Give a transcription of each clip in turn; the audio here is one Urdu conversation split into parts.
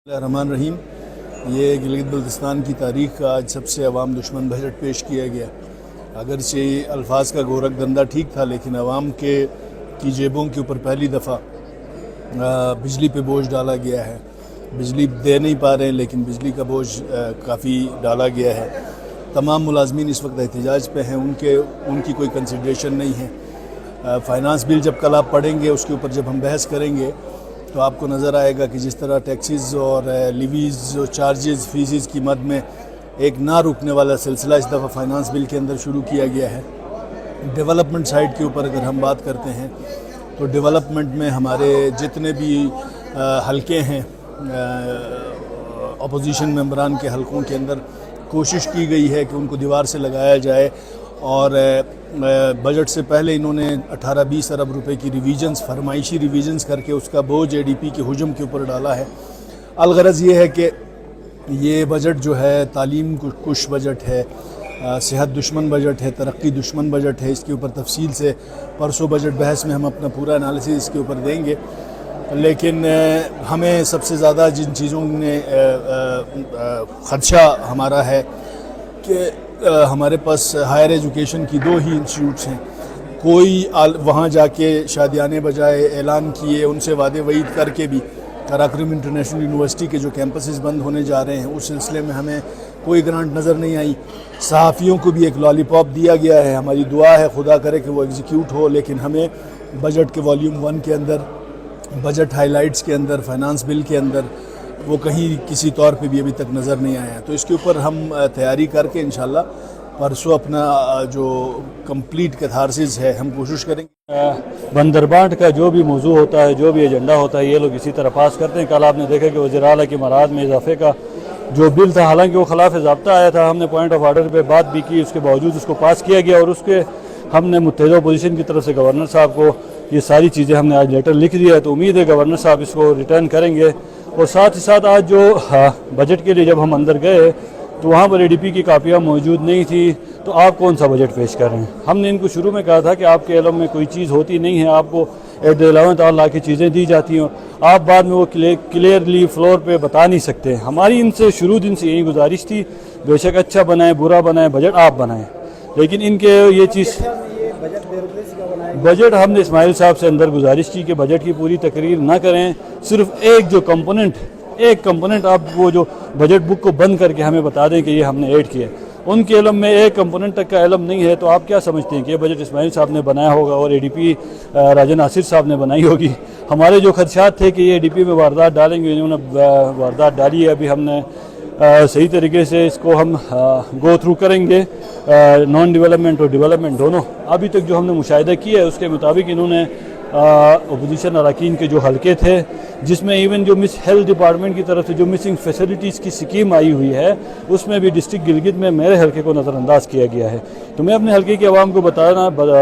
الرحمن الرحیم. یہ گلگت بلتستان کی تاریخ کا آج سب سے عوام دشمن بجٹ پیش کیا گیا. اگرچہ الفاظ کا گورکھ دھندا ٹھیک تھا، لیکن عوام کی جیبوں کے اوپر پہلی دفعہ بجلی پہ بوجھ ڈالا گیا ہے. بجلی دے نہیں پا رہے ہیں، لیکن بجلی کا بوجھ کافی ڈالا گیا ہے. تمام ملازمین اس وقت احتجاج پہ ہیں، ان کی کوئی کنسیڈریشن نہیں ہے. فائنانس بل جب کل آپ پڑھیں گے، اس کے اوپر جب ہم بحث کریں گے تو آپ کو نظر آئے گا کہ جس طرح ٹیکسز اور لیویز اور چارجز فیسز کی مد میں ایک نہ رکنے والا سلسلہ اس دفعہ فائنانس بل کے اندر شروع کیا گیا ہے. ڈیولپمنٹ سائڈ کے اوپر اگر ہم بات کرتے ہیں تو ڈیولپمنٹ میں ہمارے جتنے بھی حلقے ہیں، اپوزیشن ممبران کے حلقوں کے اندر کوشش کی گئی ہے کہ ان کو دیوار سے لگایا جائے، اور بجٹ سے پہلے انہوں نے 18-20 ارب روپے کی ریویژنز، فرمائشی ریویژنز کر کے اس کا بوجھ اے ڈی پی کے حجم کے اوپر ڈالا ہے. الغرض یہ ہے کہ یہ بجٹ جو ہے تعلیم کش بجٹ ہے، صحت دشمن بجٹ ہے، ترقی دشمن بجٹ ہے. اس کے اوپر تفصیل سے پرسوں بجٹ بحث میں ہم اپنا پورا انالیسس اس کے اوپر دیں گے. لیکن ہمیں سب سے زیادہ جن چیزوں نے خدشہ ہمارا ہے کہ ہمارے پاس ہائر ایجوکیشن کی 2 ہی انسٹیٹیوٹس ہیں. کوئی وہاں جا کے شادیانے بجائے اعلان کیے، ان سے وعدے وعید کر کے بھی قراقرم انٹرنیشنل یونیورسٹی کے جو کیمپسز بند ہونے جا رہے ہیں، اس سلسلے میں ہمیں کوئی گرانٹ نظر نہیں آئی. صحافیوں کو بھی ایک لالی پاپ دیا گیا ہے. ہماری دعا ہے خدا کرے کہ وہ ایگزیکیوٹ ہو، لیکن ہمیں بجٹ کے والیوم 1 کے اندر، بجٹ ہائی لائٹس کے اندر، فائنانس بل کے اندر وہ کہیں کسی طور پہ بھی ابھی تک نظر نہیں آیا ہے. تو اس کے اوپر ہم تیاری کر کے انشاءاللہ پرسوں اپنا جو کمپلیٹ کیتھارسس ہے ہم کوشش کریں گے. بندربانٹ کا جو بھی موضوع ہوتا ہے، جو بھی ایجنڈا ہوتا ہے، یہ لوگ اسی طرح پاس کرتے ہیں. کل آپ نے دیکھا کہ وزیر اعلیٰ کی مراعات میں اضافے کا جو بل تھا، حالانکہ وہ خلاف ضابطہ آیا تھا، ہم نے پوائنٹ آف آرڈر پہ بات بھی کی، اس کے باوجود اس کو پاس کیا گیا. اور اس کے ہم نے متحدہ اپوزیشن کی طرف سے گورنر صاحب کو یہ ساری چیزیں ہم نے آج لیٹر لکھ دیا ہے. تو امید ہے گورنر صاحب اس کو ریٹرن کریں گے. اور ساتھ ہی ساتھ آج جو بجٹ کے لیے جب ہم اندر گئے تو وہاں پر اے ڈی پی کی کاپیاں موجود نہیں تھی. تو آپ کون سا بجٹ پیش کر رہے ہیں؟ ہم نے ان کو شروع میں کہا تھا کہ آپ کے علم میں کوئی چیز ہوتی نہیں ہے، آپ کو ایٹ دی 11th آور لا کے چیزیں دی جاتی ہیں، آپ بعد میں وہ کلیئرلی فلور پہ بتا نہیں سکتے. ہماری ان سے شروع دن سے یہی گزارش تھی، بے شک اچھا بنائیں برا بنائیں، بجٹ آپ بنائیں. لیکن ان کے یہ چیز بجٹ ہم نے اسماعیل صاحب سے اندر گزارش کی کہ بجٹ کی پوری تقریر نہ کریں، صرف ایک کمپوننٹ آپ وہ جو بجٹ بک کو بند کر کے ہمیں بتا دیں کہ یہ ہم نے ایڈ کیا. ان کے علم میں ایک کمپوننٹ تک کا علم نہیں ہے. تو آپ کیا سمجھتے ہیں کہ یہ بجٹ اسماعیل صاحب نے بنایا ہوگا اور اے ڈی پی راجہ ناصر صاحب نے بنائی ہوگی؟ ہمارے جو خدشات تھے کہ یہ اے ڈی پی میں واردات ڈالیں گے، انہوں نے واردات ڈالی ہے. ابھی ہم نے صحیح طریقے سے اس کو ہم گو تھرو کریں گے، نان ڈیولپمنٹ اور ڈیولپمنٹ دونوں. ابھی تک جو ہم نے مشاہدہ کیا ہے اس کے مطابق انہوں نے اپوزیشن اراکین کے جو حلقے تھے، جس میں ایون جو ہیلتھ ڈپارٹمنٹ کی طرف سے جو مسنگ فیسلٹیز کی سکیم آئی ہوئی ہے، اس میں بھی ڈسٹرکٹ گلگت میں میرے حلقے کو نظر انداز کیا گیا ہے. تو میں اپنے حلقے کے عوام کو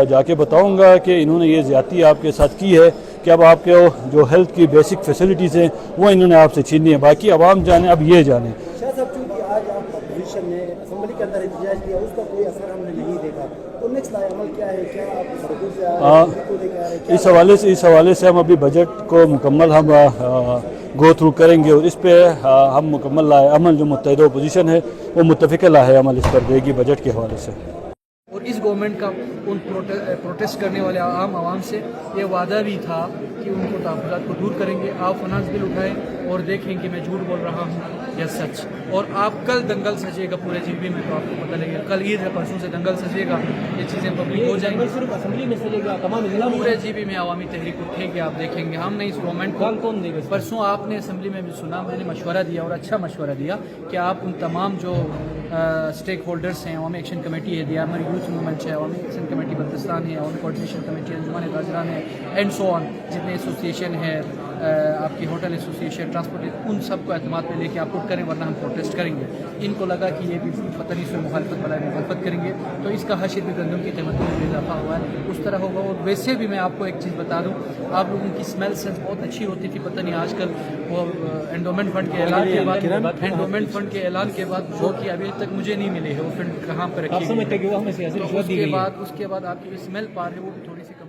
جا کے بتاؤں گا کہ انہوں نے یہ زیادتی آپ کے ساتھ کی ہے کہ اب آپ کے جو ہیلتھ کی بیسک فیسلٹیز ہیں وہ انہوں نے آپ سے چھینی ہے. باقی عوام جانے، اب یہ جانے. شاہ صاحب، چونکہ آج آپ اپوزیشن نے اسمبلی کے اندر احتجاج کیا، اس کا کوئی اثر ہم نے نہیں دیکھا، تو نیکسٹ عمل کیا ہے؟ کیا آپ سڑکوں سے آ رہے ہیں؟ اس حوالے سے ہم ابھی بجٹ کو مکمل ہم گو تھرو کریں گے، اور اس پہ ہم مکمل لائے عمل جو متحدہ اپوزیشن ہے وہ متفق لائے عمل اس پر دے گی بجٹ کے حوالے سے. اور اس گورنمنٹ کا ان پروٹیسٹ کرنے والے عوام سے یہ وعدہ بھی تھا کہ ان کو تحفظات کو دور کریں گے. آپ فنانس بل اٹھائیں اور دیکھیں کہ میں جھوٹ بول رہا ہوں یا سچ. اور آپ کل دنگل سجے گا پورے جی بی میں، تو آپ کو پتہ لگے گا. کل عید ہے، پرسوں سے دنگل سجے گا، یہ چیزیں پبلک ہو جائیں گی. صرف اسمبلی میں سجے گا، تمام ضلع پورے جی بی میں عوامی تحریک اٹھے گی. آپ دیکھیں گے ہم نے اس گورنمنٹ کو کون دے گا؟ پرسوں آپ نے اسمبلی میں بھی سنا، میں نے مشورہ دیا اور اچھا مشورہ دیا کہ آپ ان تمام جو اسٹیک ہولڈرس ہیں، عوامی ایکشن کمیٹی ہے، ہماری یوتھ موومنٹ ہے، عوامی ایکشن کمیٹی بلتستان ہے، عوامی کوآرڈینیشن کمیٹی انجمن تاجران ہے، اینڈ سو آن، جتنے ایسوسیشن ہے، آپ کی ہوٹل ایسوسیشن، ٹرانسپورٹ، ان سب کو اعتماد پہ لے کے آپ پٹ کریں، ورنہ ہم پروٹیسٹ کریں گے. ان کو لگا کہ یہ بھی پتہ نہیں سے مخالفت کریں گے، تو اس کا حشر بھی گندم کی قیمتوں میں اضافہ ہوا ہے، اس طرح ہوگا. اور ویسے بھی میں آپ کو ایک چیز بتا دوں، آپ لوگوں کی اسمیل سینس بہت اچھی ہوتی تھی. پتہ نہیں آج کل وہ انڈومنٹ فنڈ کے اعلان کے بعد جو کہ ابھی تک مجھے نہیں ملے ہے وہ فنڈ کہاں پہ رکھی ہے. اس کے بعد آپ کی اسمیل پار ہے وہ بھی تھوڑی سی کم